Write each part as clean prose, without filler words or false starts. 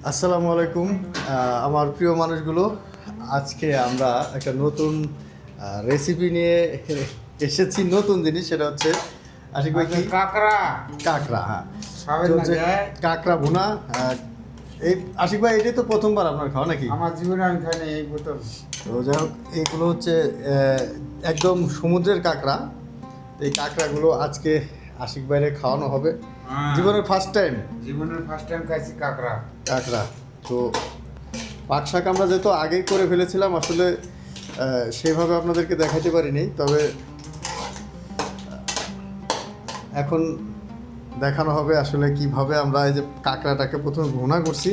আসসালামু আলাইকুম আমার প্রিয় মানুষগুলো। আজকে আমরা একটা নতুন রেসিপি নিয়ে এসেছি। নতুন জিনিস, সেটা হচ্ছে আশিক ভাই কি কাকড়া কাঁকড়া। হ্যাঁ, খাবেন না চলছে যায়? কাঁকড়া ভুনা। এই আশিক ভাই, এটাই তো প্রথমবার আপনার খাওয়া নাকি? আমার জীবনে আমি খাইনি এই প্রথম। তো যাই হোক, এইগুলো হচ্ছে একদম সমুদ্রের কাঁকড়া। তো এই কাঁকড়াগুলো আজকে আশিক ভাইরে খাওয়ানো হবে। জীবনের ফার্স্ট টাইম খাইছি কাকড়া। কাঁকড়া। তো পাট শাক আমরা যেহেতু আগেই করে ফেলেছিলাম, আসলে সেভাবে আপনাদেরকে দেখাতে পারিনি। তবে এখন দেখানো হবে আসলে কিভাবে আমরা এই যে কাঁকড়াটাকে প্রথমে ভুনা করছি,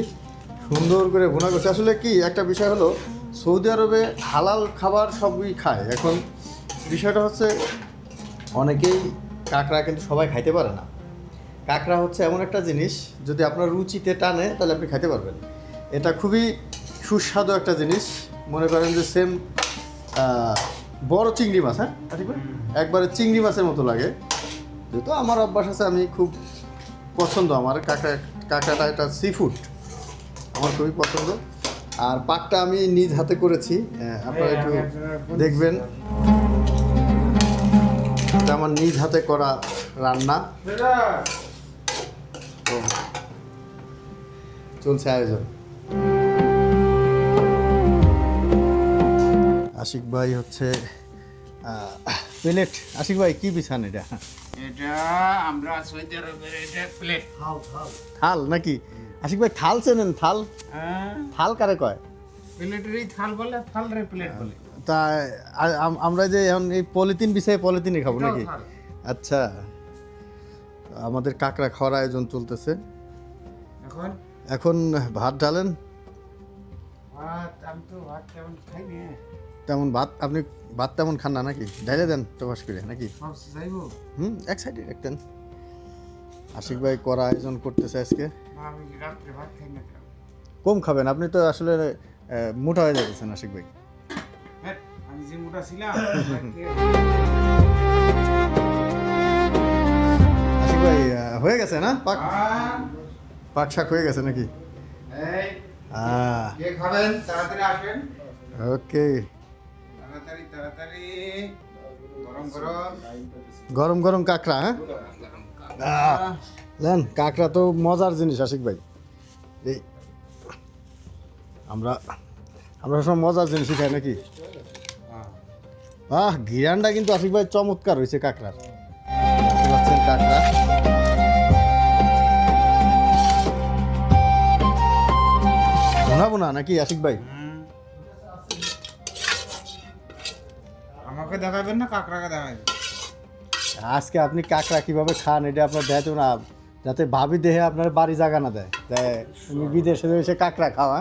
সুন্দর করে ভুনা করছি। আসলে কি একটা বিষয় হলো, সৌদি আরবে হালাল খাবার সবই খায়। এখন বিষয়টা হচ্ছে অনেকেই কাঁকড়া কিন্তু সবাই খাইতে পারে না। কাঁকড়া হচ্ছে এমন একটা জিনিস, যদি আপনার রুচিতে টানে তাহলে আপনি খাইতে পারবেন। এটা খুবই সুস্বাদু একটা জিনিস। মনে করেন যে সেম বড় চিংড়ি মাছ, হ্যাঁ ঠিক আছে, একবারে চিংড়ি মাছের মতো লাগে। যেহেতু আমার অভ্যাস আছে, আমি খুব পছন্দ আমার কাঁকড়াটা, এটা সি ফুড আমার খুবই পছন্দ। আর পাকটা আমি নিজ হাতে করেছি, আপনারা একটু দেখবেন। এটা আমার নিজ হাতে করা রান্না। তো চলছে আয়োজন। আশিক ভাই হচ্ছে প্লেট। আশিক ভাই কি বিছান এটা? এটা আমরা সৌদি আরবের এটা প্লেট। থাল নাকি? আশিক ভাই থাল চেনেন? থাল থাল কারে কয়? প্লেটেরই থাল বলে, থাল রে প্লেট বলে। তা আমরা যে এখন এই পলিথিন বিছাই পলিথিনে খাবো এটাও নাকি? থাল। আচ্ছা, আমাদের কাঁকড়া খাওয়ার আয়োজন চলতেছে। এখন এখন ভাত ঢালেন। আমি তো ভাত তেমন খাই না। তেমন ভাত আপনি ভাত তেমন খান না নাকি? ঢাইলে দেন টপাস করে নাকি? সব যাইবো। এক সাইডে রাখতেন। আশিক ভাই করা আয়োজন করতেছে আজকে। আমি রাত্রে ভাত খাই না। কম খাবেন, আপনি তো আসলে মোটা হয়ে যাচ্ছেন আশিক ভাই। হ্যাঁ, আমি যে মোটা ছিলাম। আশিক ভাই হয়ে গেছে না পাক? পাক শাক হয়ে গেছে নাকি? এই কে খাবেন তাড়াতাড়ি আসেন। ওকে, তাড়াতাড়ি তাড়াতাড়ি। গরম গরম গরম গরম কাঁকড়া। হ্যাঁ লেন, কাঁকড়া তো মজার জিনিস আশিক ভাই। এই আমরা আমরা সব মজার জিনিসই খাই নাকি? ঘিরানটা কিন্তু আশিক ভাই চমৎকার হয়েছে কাঁকড়ার। দেখতে পাচ্ছেন কাঁকড়া। শোনাবো না নাকি আশিক ভাই? আমাকে দেখাবেন না, কাকড়াকে দেখাবেন। আজকে আপনি কাঁকড়া কিভাবে খান এটা আপনার দেখাতে না, যাতে ভাবি দেহে আপনার বাড়ি জায়গা না দেয়। তাই তুমি বিদেশে এসে কাঁকড়া খাওয়া।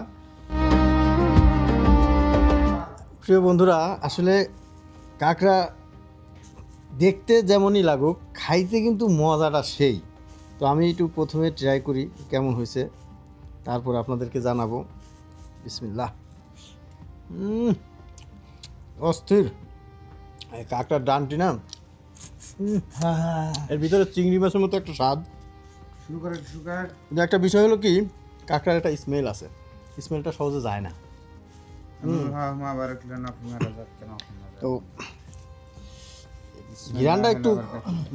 প্রিয় বন্ধুরা, আসলে কাঁকড়া দেখতে যেমনই লাগুক, খাইতে কিন্তু মজাটা সেই। তো আমি একটু প্রথমে ট্রাই করি কেমন হয়েছে, তারপর আপনাদেরকে জানাবো। বিসমিল্লাহ। অস্থির এই কাঁকড়ার ডানটি না, এর ভিতরে চিংড়ি মাছের মতো একটা স্বাদ। শুরু করে কিন্তু একটা বিষয় হলো কি, কাঁকড়ার একটা স্মেল আছে, স্মেলটা সহজে যায় না। তো ঘিরানটা একটু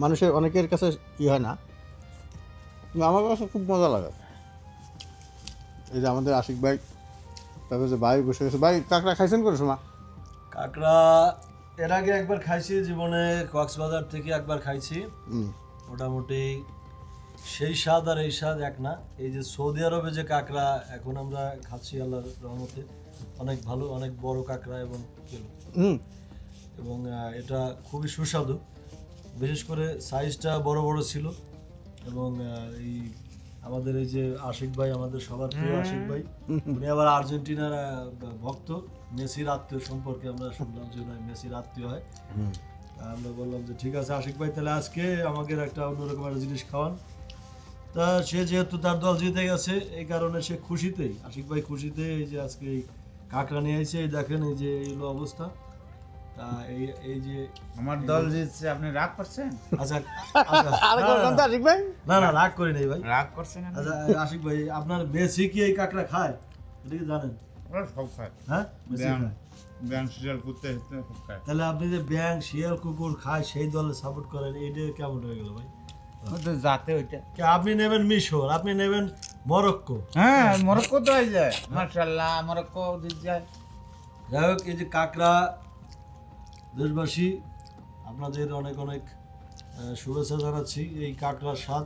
মানুষের অনেকের কাছে হয় না, কিন্তু আমার কাছে খুব মজা লাগে। এই যে আমাদের আশিক ভাই, তারপরে যে ভাই বসে গেছে। ভাই কাঁকড়া খাইছেন করে সময়? কাঁকড়া এর আগে একবার খাইছি, জীবনে কক্সবাজার থেকে একবার খাইছি। মোটামুটি সেই স্বাদ আর এই স্বাদ এক না। এই যে সৌদি আরবে যে কাঁকড়া এখন আমরা খাচ্ছি আল্লাহর রহমতে, অনেক ভালো, অনেক বড় কাঁকড়া এবং কিলো, এবং এটা খুবই সুস্বাদু। বিশেষ করে সাইজটা বড় বড় ছিল। এবং এই আমাদের এই যে আশিক ভাই, আমাদের সবার প্রিয় আশিক ভাই, উনি আবার আর্জেন্টিনার ভক্ত। মেসির আত্মীয় সম্পর্কে আমরা শুনলাম যে উনি মেসির আত্মীয় হয়। আমরা বললাম যে ঠিক আছে আশিক ভাই, তাহলে আজকে আমাকে একটা অন্যরকম একটা জিনিস খাওয়ান। তা সে যেহেতু তার দল জিতে গেছে, এই কারণে সে খুশিতেই, আশিক ভাই খুশিতে এই যে আজকে এই কাঁকড়া নিয়ে এসে, এই দেখেন এই যে এই হলো অবস্থা। এই এই যে আমার দল জিতছে, আপনি রাগ করছেন? আচ্ছা আচ্ছা, আর না, কোন না, আশিক ভাই না না রাগ করি নাই ভাই। রাগ করছেন আপনি? আচ্ছা আশিক ভাই, আপনার মেসি কি এই কাঁকড়া খায়? এটা কি জানেন? ওরা সব খায়। হ্যাঁ মেসি ব্যাং খায়। ব্যাং সিরিয়াল করতে সব খায়। তাহলে আপনি যে ব্যাং শিয়াল কুকুর খায় সেই দলে সাপোর্ট করেন, এইটা কেমন হয়ে গেল ভাই? ও তো জাতে ওইটা। কি আপনি নেবেন মিশর, আপনি নেবেন মরক্কো। হ্যাঁ, মরক্কো তো হয়ে যায়, মাশাআল্লাহ, মরক্কো জিত যায়। যাই হোক, এই যে কাঁকড়া, দেশবাসী আপনাদের অনেক অনেক শুভেচ্ছা জানাচ্ছি। এই কাঁকড়ার স্বাদ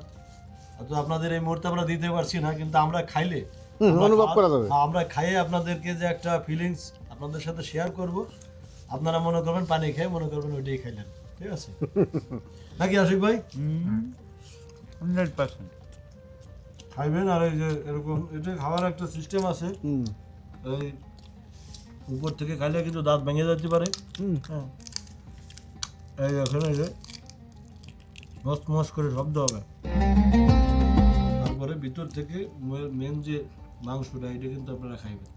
তো আপনাদের এই মুহূর্তে আমরা দিতে পারছি না, কিন্তু আমরা খাইলে আমরা অনুভব করা যাবে। আমরা খাইয়ে আপনাদেরকে যে একটা ফিলিংস আপনাদের সাথে শেয়ার করব, আপনারা মনে করবেন পানি খেয়ে মনে করবেন ওইটাই খাইলেন, ঠিক আছে নাকি আশিক ভাই? 100%। খাইবেন। আর এই যে এরকম এটা খাওয়ার একটা সিস্টেম আছে, এই উপর থেকে খাইলে কিন্তু দাঁত ভেঙে যেতে পারে। হ্যাঁ, এই এখানে এই যে মস্ত মস্ত করে শব্দ হবে, তারপরে ভিতর থেকে মেন যে মাংসটা এটা কিন্তু আপনারা খাইবেন।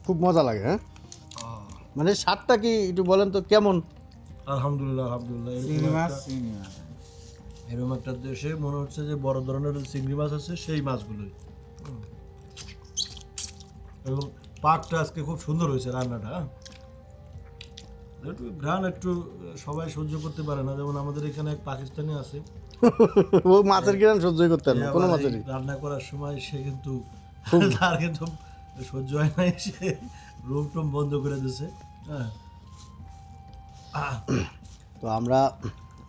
খুব মজা লাগে। হ্যাঁ, মানে স্বাদটা কি একটু বলেন তো কেমন? আলহামদুলিল্লাহ আলহামদুলিল্লাহ। চিংড়ি মাছ, চিংড়ি মাছ। এরকম একটা দেশে মনে হচ্ছে যে বড় ধরনের চিংড়ি মাছ আছে, সেই মাছগুলোই। এবং পাকটা আজকে খুব সুন্দর হয়েছে রান্নাটা। একটু ঘ্রাণ একটু সবাই সহ্য করতে পারে না, যেমন আমাদের এখানে এক পাকিস্তানি আছে, ও মাছের কিরান সহ্যই করতে পারে না কোনো আবার এই মাছেরই। রান্না করার সময় সে কিন্তু তার কিন্তু সহ্য হয় নাই, সে রুম টুম বন্ধ করে দিয়েছে। হ্যাঁ, তো আমরা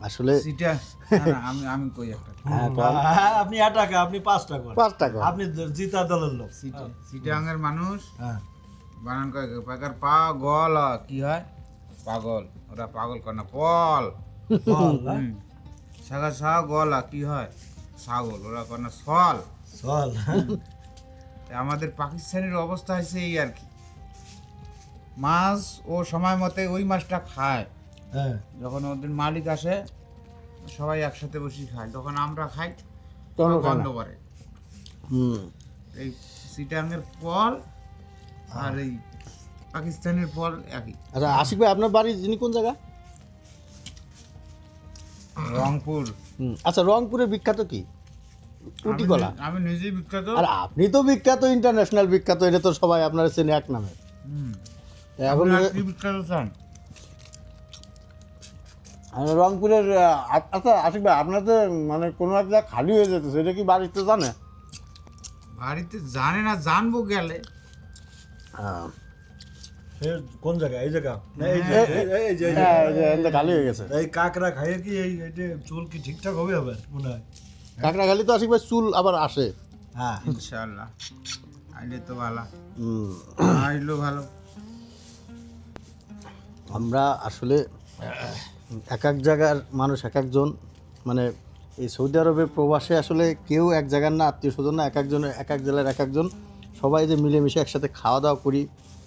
আসলে সিটা না, না, আমি কই একটা। হ্যাঁ, তো আপনি 8 টাকা, আপনি 5 টাকা, 5 টাকা। আপনি জিতা দলের লোক। সিটাঙের মানুষ হ্যাঁ, বানান কয় পাকার পাগল, কি হয় পাগল, ওরা পাগল করে না, পল। বল, হ্যাঁ? সাগা ছাগল কি হয় ছাগল, ওরা করে না সল। চল। তা আমাদের পাকিস্তানের অবস্থা হয়েছে এই আর কি, মাছ ও সময় মতে ওই মাছটা খায়, হ্যাঁ, যখন ওদের মালিক আসে সবাই একসাথে বসে খায়, তখন আমরা খাই তখন খায় বন্ধ না। করে। হুম, এই সিটাঙের ফল আর এই পাকিস্তানের ফল একই। আচ্ছা আশিক ভাই, আপনার বাড়ি যিনি কোন জায়গা? রংপুর। আচ্ছা, রংপুরের বিখ্যাত কি? উটি কলা। আমি নিজেই বিখ্যাত। আর আপনি তো বিখ্যাত, ইন্টারন্যাশনাল বিখ্যাত, এটা তো সবাই আপনারা চেনে এক নামে। হুম। তা এখন আপনারা কি বিখ্যাত চান? রংপুরের আচ্ছা আশিক ভাই, আপনার তো মানে কোনো একটা খালি হয়ে যেতেছে, এটা কি বাড়িতে জানে? বাড়িতে জানে না, জানবো গেলে। সে কোন জায়গা? এই জায়গা না, এই যে এই যে হ্যাঁ, এই যে এখানটা খালি হয়ে গেছে। এই কাকড়া খাইয়ে কি এই যে চুল কি ঠিকঠাক হবে আবার মনে হয়? কাঁকড়া খালি তো আশিক ভাই চুল আবার আসে। হ্যাঁ, ইনশাআল্লাহ আইলে তো ভালো, হুম, আইলো ভালো। আমরা আসলে এক এক জায়গার মানুষ, এক একজন, মানে এই সৌদি আরবের প্রবাসে আসলে কেউ এক জায়গার না, আত্মীয় স্বজন না, এক একজনের এক এক জেলার এক একজন, সবাই যে মিলেমিশে একসাথে খাওয়া দাওয়া করি,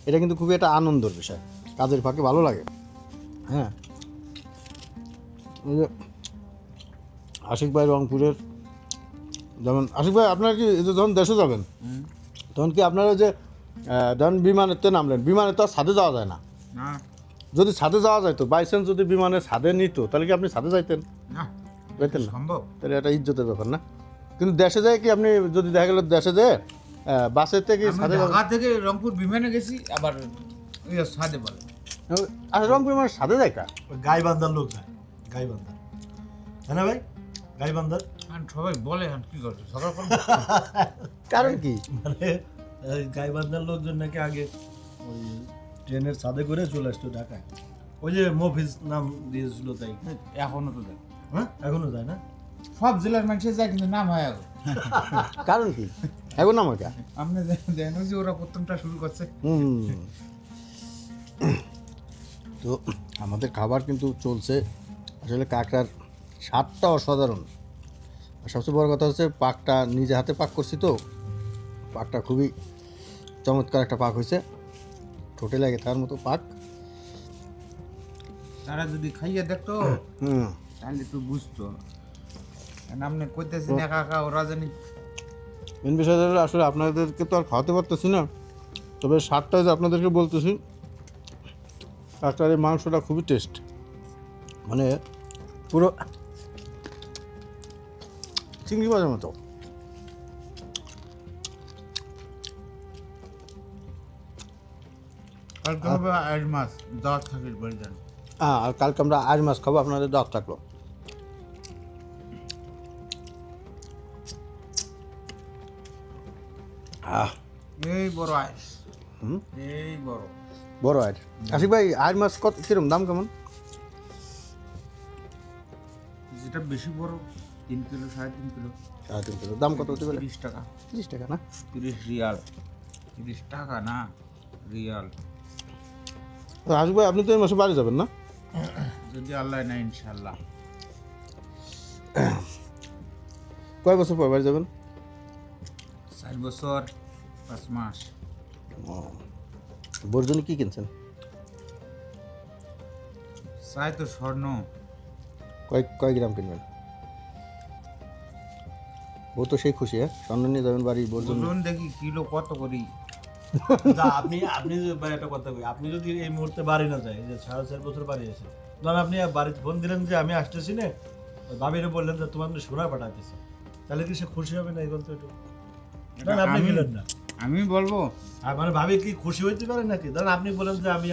এটা কিন্তু খুবই একটা আনন্দের বিষয়, কাজের ফাঁকে ভালো লাগে। হ্যাঁ, এই যে আশিক ভাই রংপুরের, যেমন আশিক ভাই আপনার কি এই যে যখন দেশে যাবেন তখন কি আপনারা যে ধরেন বিমানেতে নামলেন, বিমানে তো আর ছাদে যাওয়া যায় না, না যদি ছাদে যাওয়া যাইতো, বাই চান্স যদি বিমানে ছাদে নিত, তাহলে কি আপনি ছাদে যাইতেন? না যাইতেন না? সম্ভব। তাহলে এটা ইজ্জতের ব্যাপার না? কিন্তু দেশে যায় কি আপনি যদি দেখা গেল দেশে যেয়ে বাসের থেকে আমি ছাদে ঢাকা থেকে রংপুর বিমানে গেছি, আবার ওই সাদে বলে আচ্ছা, রংপুর বিমানে ছাদে যায় কা? গাইবান্ধার লোক যায়, গাইবান্ধা, হ্যাঁ না ভাই? গাইবান্ধার আর সবাই বলে কি করছো সকাল করে কারণ কি? মানে এই গাইবান্ধার লোকজন নাকি আগে ওই ট্রেনের ছাদে করে চলে আসতো ঢাকায়, ওই যে মফিজ নাম দিয়েছিল তাই। এখনো তো দেয়, হ্যাঁ, এখনো যায় না? সব জেলার মানুষের যায়, কিন্তু নাম হয় এখন। কারণ কি এখন আমাকে? আপনি দেখেন ওই যে ওরা প্রথমটা শুরু করছে। তো আমাদের খাবার কিন্তু চলছে, আসলে কাঁকড়ার স্বাদটা অসাধারণ। আর সবচেয়ে বড় কথা হচ্ছে পাকটা নিজে হাতে পাক করছি, তো পাকটা খুবই চমৎকার একটা পাক হয়েছে, ঠোঁটে লাগে তার মতো পাক। তারা যদি খাইয়ে দেখতো হুম, তাহলে একটু বুঝতো, আপনি কইতেছেন একা একা, ওরা জানি। মেন বিষয় হলো আসলে আপনাদেরকে তো আর খাওয়াতে পারতেছি না, তবে স্বাদটা যে আপনাদেরকে বলতেছি, কাঁকড়ার এই মাংসটা খুবই টেস্ট, মানে পুরো চিংড়ি মাছের মতো। কালকে হবে আড় মাছ 10 থাকির বাড়ি যান। আর কালকে আমরা আজ মাছ খাবো, আপনাদের দাওয়াত থাকলো। এই বড় আয়, হুম, এই বড় বড় আজ। আশিক ভাই আজ মাছ কত কিরম দাম কেমন? যেটা বেশি বড় 3 কিলো 3.5 কিলো 3.5 কিলো দাম কত হতে পারে? 30 টাকা। 30 টাকা না? 30 রিয়াল, 30 টাকা না রিয়াল। তো আশিক ভাই আপনি তো এই মাসে বাড়ি যাবেন না? যদি আল্লাহ না ইনশাল্লাহ। কয় বছর পর বাড়ি যাবেন? 4 বছর 5 মাস। বোর জন্য কি কিনছেন? চাই তো স্বর্ণ। কয় গ্রাম কিনবেন? বউ তো সেই খুশি, হ্যাঁ, স্বর্ণ নিয়ে যাবেন বাড়ি বোর জন্য। বলুন দেখি কিলো কত করি। তা আপনি যে ভাই একটা কথা কই, আপনি যদি এই মুহূর্তে বাড়ি না যায়, এই যে 4.5 বছর বাড়ি আছে, ধরেন আপনি বাড়িতে ফোন দিলেন যে আমি আসতেছি না, ভাবিরে বললেন যে তোমার সোনা পাঠাতেছি, তাহলে কি সে খুশি হবে না? এই বলতে একটু ধরেন আপনি গেলেন না, আমি বলবো আর মানে ভাবি কি খুশি হইতে পারে নাকি? ধরেন আপনি বলেন যে আমি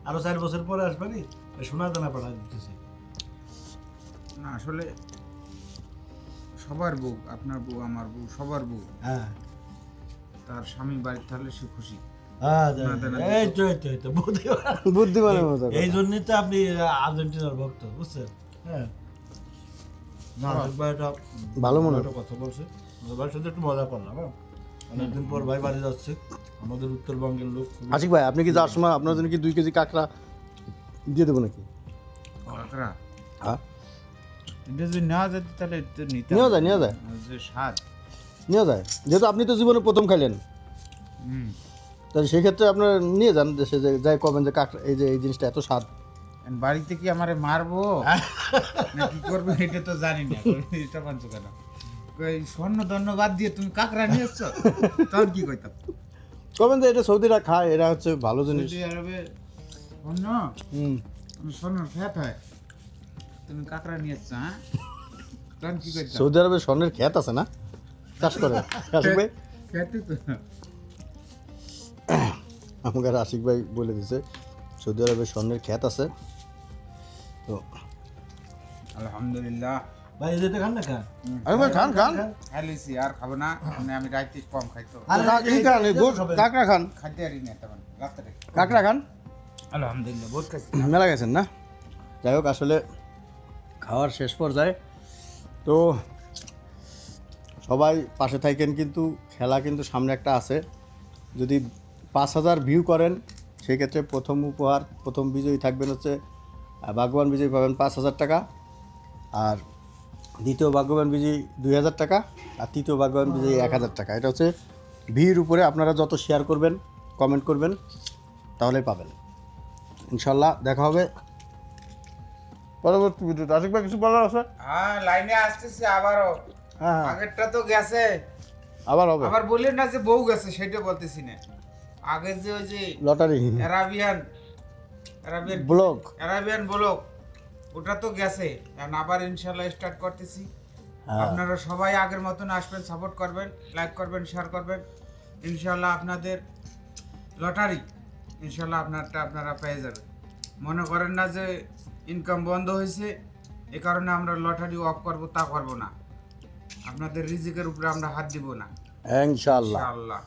আরো 4 বছর পরে আসবানি, সোনা দানা পাঠা দিতেছি। না, আসলে সবার বউ, আপনার বউ, আমার বউ, সবার বউ, হ্যাঁ তার স্বামী বাড়িতে থাকলে সে খুশি। এই তো বুদ্ধিমান। বুদ্ধিমানের মতো এই জন্যই তো আপনি আর্জেন্টিনার ভক্ত, বুঝছেন? হ্যাঁ না একবার এটা ভালো মনে একটা কথা বলছে, ভাইয়ের সাথে একটু মজা করলাম। হ্যাঁ অনেকদিন পর ভাই বাড়ি যাচ্ছে, আমাদের উত্তরবঙ্গের লোক। আশিক ভাই আপনি কি যাওয়ার সময় আপনার জন্য কি 2 কেজি কাঁকড়া দিয়ে দেবো নাকি? কাঁকড়া হ্যাঁ, এটা যদি নেওয়া যেত তাহলে তো নিতে নেওয়া হবে। যায়, নেওয়া যায়। আর যে স্বাদ, নিয়ে যায়, যেহেতু আপনি তো জীবনে প্রথম খাইলেন, হুম, তাহলে সেই ক্ষেত্রে আপনার নিয়ে যান দেশে, যে যাই কবেন যে কাঁকড়া এই যে এই জিনিসটা এত স্বাদ। এখন বাড়িতে কি আমারে মারবো না কি করবে এটা তো জানি না। এটা মানছো কেন? কই স্বর্ণ ধন্যবাদ দিয়ে তুমি কাঁকড়া নিয়ে এসছো, তখন কি কইতাম? কবেন যে এটা সৌদিরা খায়, এরা হচ্ছে ভালো জিনিস। সৌদি আরবে স্বর্ণ, হুম, তুমি স্বর্ণ খ্যাত হয়, তুমি কাঁকড়া নিয়ে এসছো, হ্যাঁ, তখন কি কইতাম? সৌদি আরবে স্বর্ণের খ্যাত আছে না, চাষ করে। আশিক ভাই খ্যাতি তো আমাকে আর আশিক ভাই বলে দিছে সৌদি আরবে স্বর্ণের খ্যাত আছে। তো আলহামদুলিল্লাহ। ভাই যেতে খান না খান। আরে ভাই খান খান, খাইলিছি আর খাবো না, মানে আমি রাইতে কম খাইতো, কাঁকড়া খান, খাইতে পারি না তেমন রাত্রে। কাঁকড়া খান। আলহামদুলিল্লাহ বহুত খাইছি। মেলা গেছেন না? যাই হোক, আসলে খাওয়ার শেষ পর্যায়ে তো সবাই পাশে থাকেন, কিন্তু খেলা কিন্তু সামনে একটা আছে। যদি 5,000 ভিউ করেন সেক্ষেত্রে প্রথম উপহার, প্রথম বিজয়ী থাকবেন হচ্ছে ভাগ্যবান বিজয়ী পাবেন 5,000 টাকা, আর দ্বিতীয় ভাগ্যবান বিজয়ী 2,000 টাকা, আর তৃতীয় ভাগ্যবান বিজয়ী 1,000 টাকা। এটা হচ্ছে ভিউর উপরে, আপনারা যত শেয়ার করবেন, কমেন্ট করবেন, তাহলেই পাবেন। ইনশাল্লাহ দেখা হবে পরবর্তী ভিডিওতে। আশিক ভাই কিছু বলার আছে? হ্যাঁ, লাইনে আসতেছে আবারও। হ্যাঁ, আগেরটা তো গেছে, আবার হবে আবার বললেন না যে বউ গেছে, সেটা বলতেছি না। আগে যে ওই যে লটারি অ্যারাবিয়ান ব্লগ। ব্লক, ওটা তো গেছে, এখন আবার ইনশাল্লাহ স্টার্ট করতেছি। হ্যাঁ। আপনারা সবাই আগের মতন আসবেন, সাপোর্ট করবেন, লাইক করবেন, শেয়ার করবেন। ইনশাল্লাহ আপনাদের লটারি ইনশাল্লাহ আপনারা পেয়ে যাবেন। মনে করেন না যে ইনকাম বন্ধ হয়েছে এ কারণে আমরা লটারি অফ করবো, তা করবো না। আপনাদের রিজিকের উপরে আমরা হাত দিব না ইনশাআল্লাহ। ইনশাআল্লাহ।